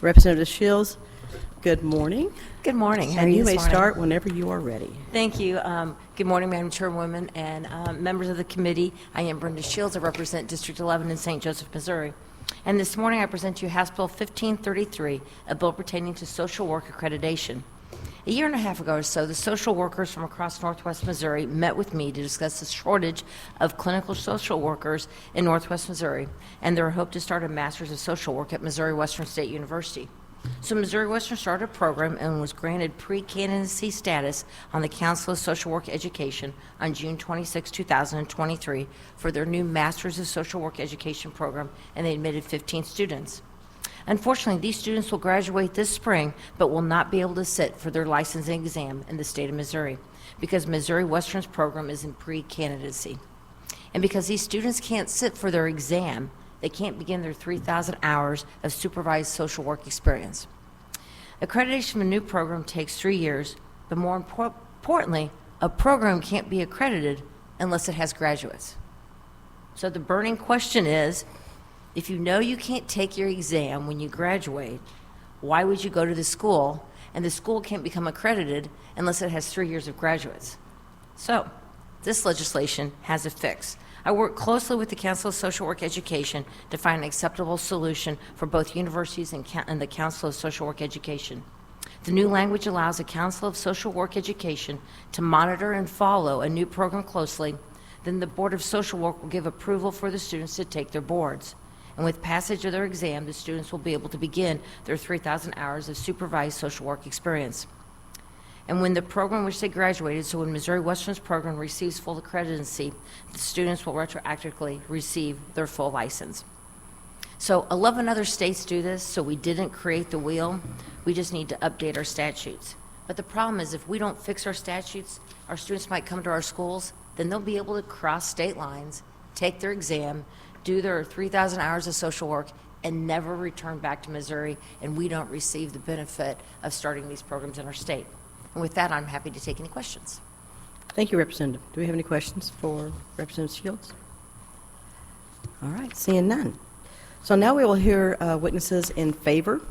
Representative Shields, good morning. Good morning. How are And you this may morning? start whenever you are ready. Thank you. Good morning, Madam Chairwoman and members of the committee. I am Brenda Shields. I represent District 11 in St. Joseph, Missouri. And this morning I present to you House Bill 1533, a bill pertaining to social work accreditation. A year and a half ago or so, the social workers from across Northwest Missouri met with me to discuss the shortage of clinical social workers in Northwest Missouri and their hope to start a Master's of Social Work at Missouri Western State University. So Missouri Western started a program and was granted pre-candidacy status on the Council of Social Work Education on June 26, 2023 for their new Masters of Social Work Education program, and they admitted 15 students. Unfortunately, these students will graduate this spring, but will not be able to sit for their licensing exam in the state of Missouri because Missouri Western's program is in pre-candidacy. And because these students can't sit for their exam, they can't begin their 3,000 hours of supervised social work experience. Accreditation of a new program takes 3 years, but more importantly, a program can't be accredited unless it has graduates. So the burning question is, if you know you can't take your exam when you graduate, why would you go to the school? And the school can't become accredited unless it has 3 years of graduates. So this legislation has a fix. I work closely with the Council of Social Work Education to find an acceptable solution for both universities and the Council of Social Work Education. The new language allows the Council of Social Work Education to monitor and follow a new program closely. Then the Board of Social Work will give approval for the students to take their boards. And with passage of their exam, the students will be able to begin their 3,000 hours of supervised social work experience. And when the program which they graduated, so when Missouri Western's program receives full accreditancy, the students will retroactively receive their full license. So 11 other states do this, so we didn't create the wheel. We just need to update our statutes. But the problem is if we don't fix our statutes, our students might come to our schools, then they'll be able to cross state lines, take their exam, do their 3,000 hours of social work, and never return back to Missouri, and we don't receive the benefit of starting these programs in our state. And with that, I'm happy to take any questions. Thank you, Representative. Do we have any questions for Representative Shields? All right, seeing none. So now we will hear witnesses in favor.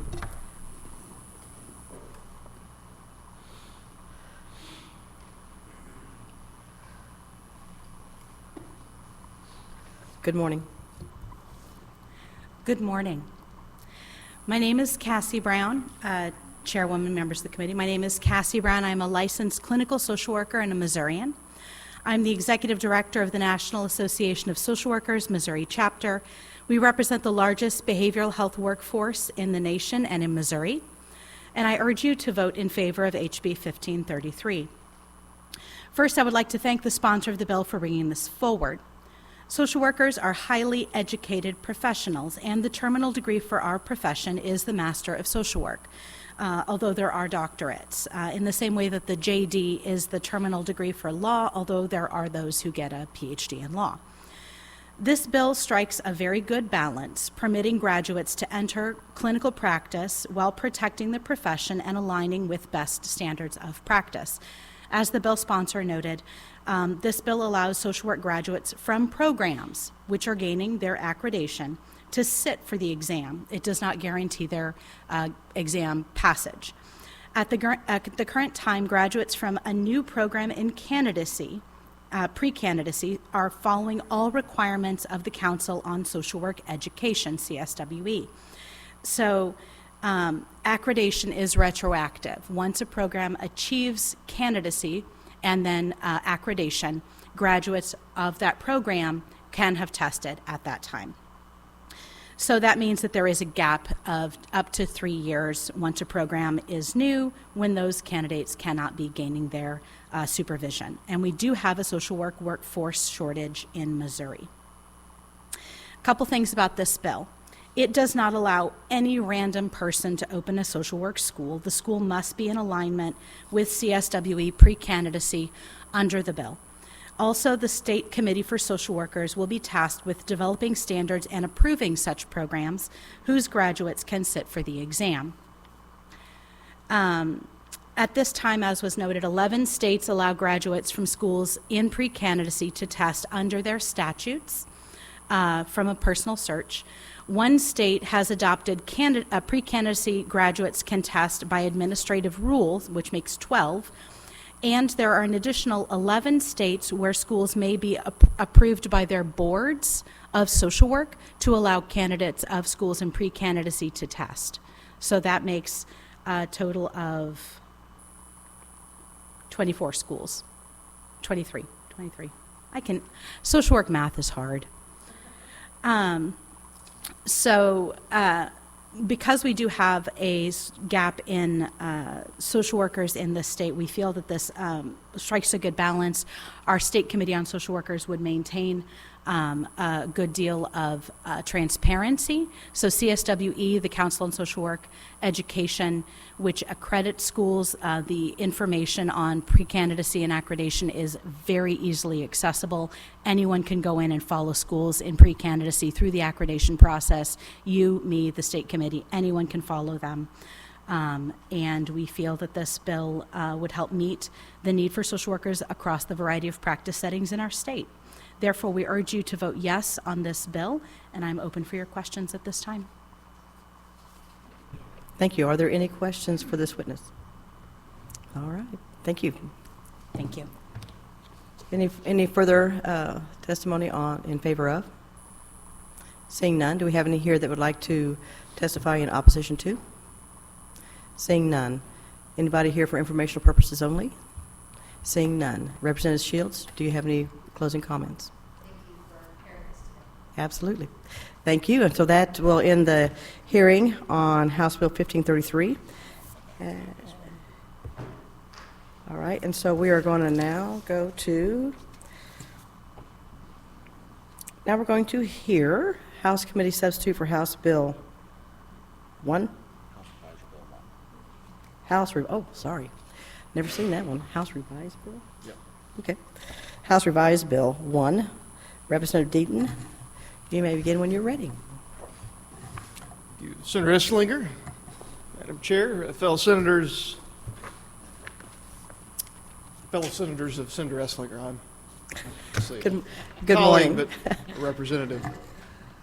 Good morning. Good morning. My name is Cassie Brown, Chairwoman, members of the committee. My name is Cassie Brown. I'm a licensed clinical social worker and a Missourian. I'm the Executive Director of the National Association of Social Workers, Missouri chapter. We represent the largest behavioral health workforce in the nation and in Missouri. And I urge you to vote in favor of HB 1533. First, I would like to thank the sponsor of the bill for bringing this forward. Social workers are highly educated professionals, and the terminal degree for our profession is the Master of Social Work, although there are doctorates, in the same way that the JD is the terminal degree for law, although there are those who get a PhD in law. This bill strikes a very good balance, permitting graduates to enter clinical practice while protecting the profession and aligning with best standards of practice. As the bill sponsor noted, this bill allows social work graduates from programs which are gaining their accreditation to sit for the exam. It does not guarantee their exam passage. At the current time, graduates from a new program in candidacy, pre-candidacy, are following all requirements of the Council on Social Work Education, CSWE. So accreditation is retroactive. Once a program achieves candidacy and then accreditation, graduates of that program can have tested at that time. So that means that there is a gap of up to 3 years once a program is new, when those candidates cannot be gaining their supervision. And we do have a social work workforce shortage in Missouri. A couple things about this bill. It does not allow any random person to open a social work school. The school must be in alignment with CSWE pre-candidacy under the bill. Also, the State Committee for Social Workers will be tasked with developing standards and approving such programs whose graduates can sit for the exam. At this time, as was noted, 11 states allow graduates from schools in pre-candidacy to test under their statutes from a personal search. One state has adopted pre-candidacy graduates can test by administrative rules, which makes 12, and there are an additional 11 states where schools may be approved by their boards of social work to allow candidates of schools in pre-candidacy to test. So that makes a total of 24 schools. 23. Social work math is hard. Because we do have a gap in social workers in this state, we feel that this strikes a good balance. Our State Committee on Social Workers would maintain a good deal of transparency. So CSWE, the Council on Social Work Education, which accredits schools, the information on pre-candidacy and accreditation is very easily accessible. Anyone can go in and follow schools in pre-candidacy through the accreditation process. You, me, the State Committee, anyone can follow them. And we feel that this bill would help meet the need for social workers across the variety of practice settings in our state. Therefore, we urge you to vote yes on this bill, and I'm open for your questions at this time. Thank you. Are there any questions for this witness? All right. Thank you. Thank you. Any further testimony in favor of? Seeing none, do we have any here that would like to testify in opposition to? Seeing none. Anybody here for informational purposes only? Seeing none. Representative Shields, do you have any closing comments? Thank you for hearing us today. Absolutely. Thank you. And so that will end the hearing on House Bill 1533. All right. And so we are going to now go to, now we're going to hear House Committee Substitute for House Bill 1. Oh, sorry. Never seen that one. House Revised Bill? Yep. Okay. House Revised Bill 1. Representative Deaton, you may begin when you're ready. Thank you, Senator Eslinger, Madam Chair, fellow senators of Senator Eslinger. I'm Good colleague, morning. but a representative.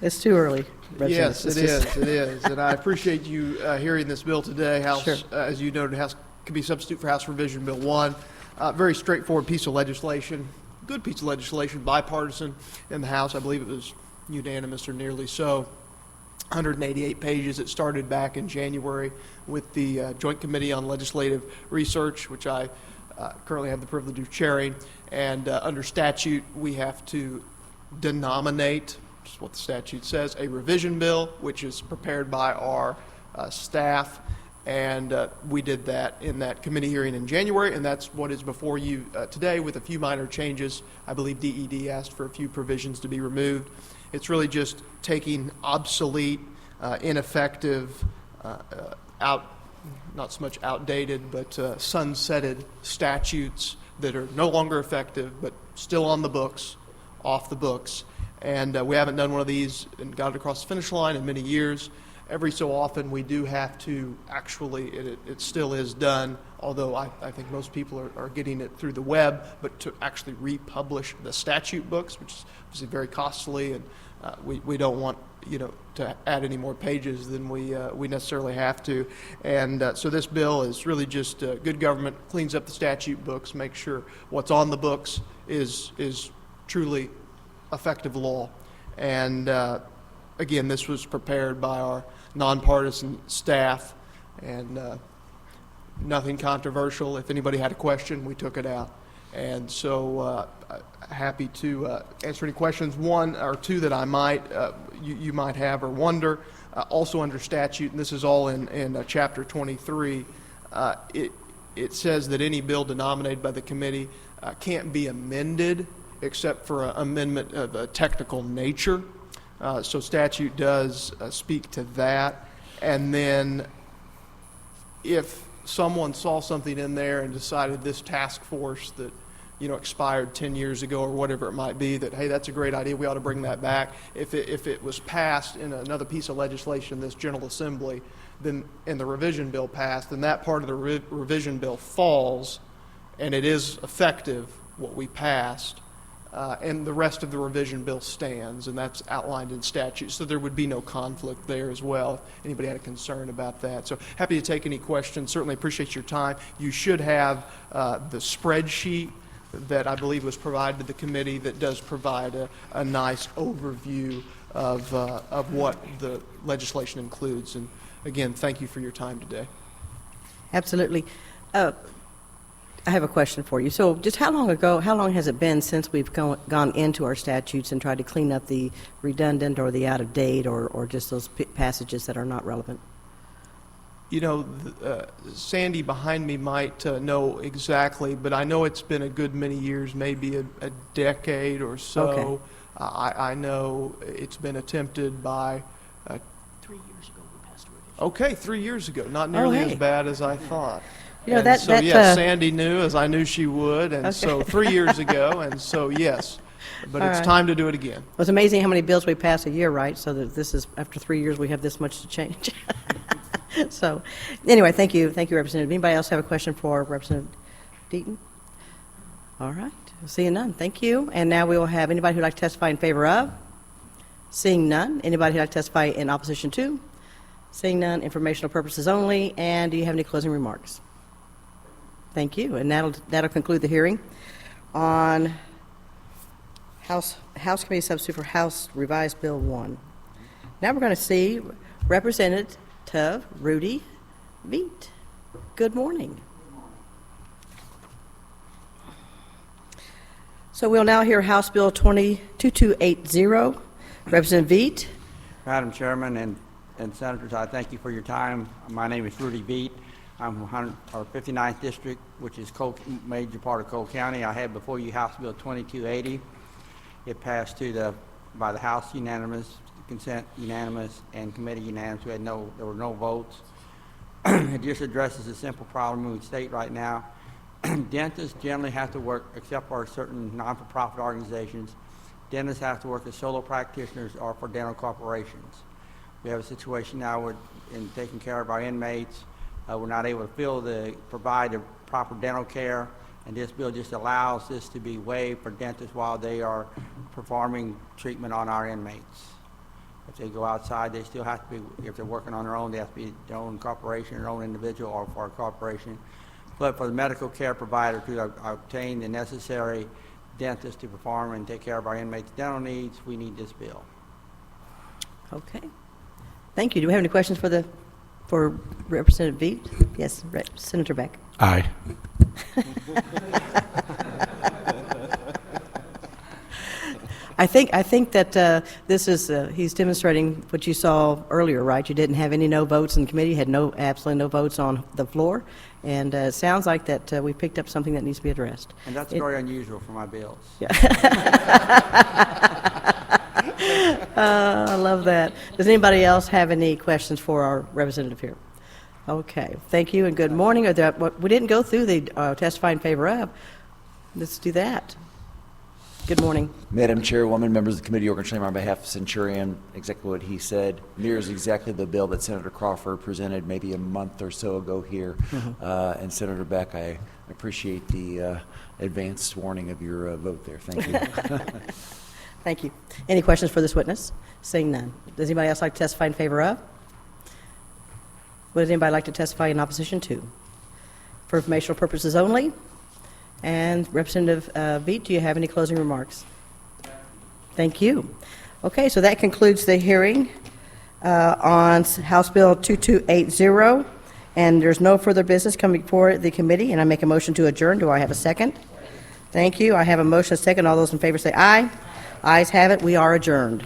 It's too early. Yes, Representative. it It's just- is. It is, and I appreciate you hearing this bill today. House, Sure. as you noted, House Committee Substitute for House Revision Bill 1. Very straightforward piece of legislation. Good piece of legislation, bipartisan in the House. I believe it was unanimous or nearly so. 188 pages. It started back in January with the Joint Committee on Legislative Research, which I currently have the privilege of chairing. And under statute, we have to denominate, which is what the statute says, a revision bill, which is prepared by our staff. And we did that in that committee hearing in January, and that's what is before you today with a few minor changes. I believe DED asked for a few provisions to be removed. It's really just taking obsolete, ineffective, not so much outdated, but sunsetted statutes that are no longer effective, but still on the books, off the books. And we haven't done one of these and got it across the finish line in many years. Every so often we do have to actually, it still is done, although I think most people are getting it through the web, but to actually republish the statute books, which is very costly, and we don't want to add any more pages than we necessarily have to. And so this bill is really just good government, cleans up the statute books, makes sure what's on the books is truly effective law. And again, this was prepared by our nonpartisan staff, and nothing controversial. If anybody had a question, we took it out. And so happy to answer any questions, one or two that I might you might have or wonder. Also under statute, and this is all in Chapter 23, it says that any bill denominated by the committee can't be amended except for an amendment of a technical nature. So statute does speak to that. And then if someone saw something in there and decided this task force that expired 10 years ago or whatever it might be, that, hey, that's a great idea, we ought to bring that back. If it was passed in another piece of legislation in this General Assembly, then, and the revision bill passed, then that part of the revision bill falls, and it is effective, what we passed. and the rest of the revision bill stands, and that's outlined in statute. So there would be no conflict there as well if anybody had a concern about that. So happy to take any questions. Certainly appreciate your time. You should have the spreadsheet that I believe was provided to the committee that does provide a nice overview of what the legislation includes. And again, thank you for your time today. Absolutely. I have a question for you. So just how long has it been since we've gone into our statutes and tried to clean up the redundant or the out of date or just those passages that are not relevant? You know, Sandy behind me might know exactly, but I know it's been a good many years, maybe a decade or so. Okay. I know it's been attempted by... 3 years ago, we passed a revision. Okay, 3 years ago. Not nearly hey. as bad as I thought. You know, And so, yes, Sandy knew, as I knew she would, and so 3 years ago, and so, yes. But All it's right. time to do it again. Well, it's amazing how many bills we pass a year, right? So that this is, after 3 years, we have this much to change. So, anyway, thank you, Representative. Anybody else have a question for Representative Deaton? All right, seeing none, thank you. And now we will have anybody who'd like to testify in favor of? Seeing none. Anybody who'd like to testify in opposition to? Seeing none, informational purposes only. And do you have any closing remarks? Thank you, and that'll conclude the hearing on House Committee Substitute for House Revised Bill 1. Now we're going to see Representative Rudy Veit. Good morning. So we'll now hear House Bill 2280. Representative Veit. Madam Chairman and Senators, I thank you for your time. My name is Rudy Veit. I'm from our 59th District, which is major part of Cole County. I have before you House Bill 2280. It passed by the House unanimous, consent unanimous, and committee unanimous. There were no votes. It just addresses a simple problem in the state right now. Dentists generally have to work, except for certain non-for-profit organizations, dentists have to work as solo practitioners or for dental corporations. We have a situation now in taking care of our inmates. We're not able to provide the proper dental care, and this bill just allows this to be waived for dentists while they are performing treatment on our inmates. If they go outside, they still have to be, if they're working on their own, they have to be their own corporation, their own individual, or for a corporation. But for the medical care provider to obtain the necessary dentist to perform and take care of our inmates' dental needs, we need this bill. Okay. Thank you. Do we have any questions for Representative Veit? Yes, Senator Beck. Aye. I think that this is he's demonstrating what you saw earlier, right? You didn't have any no votes in committee, had absolutely no votes on the floor, and it sounds like that we picked up something that needs to be addressed. And that's very unusual for my bills. Yeah. I love that. Does anybody else have any questions for our representative here? Okay, thank you and good morning. We didn't go through the testify in favor of. Let's do that. Good morning. Madam Chairwoman, members of the committee, Organ Schlamer on behalf of Centurion, exactly what he said mirrors exactly the bill that Senator Crawford presented maybe a month or so ago here. And Senator Beck, I appreciate the advanced warning of your vote there. Thank you. Thank you. Any questions for this witness? Seeing none. Does anybody else like to testify in favor of? Would anybody like to testify in opposition to? For informational purposes only. And Representative Veit, do you have any closing remarks? Thank you. Okay, so that concludes the hearing on House Bill 2280, and there's no further business coming before the committee, and I make a motion to adjourn. Do I have a second? Thank you. I have a motion, a second. All those in favor say aye. Ayes have it. We are adjourned.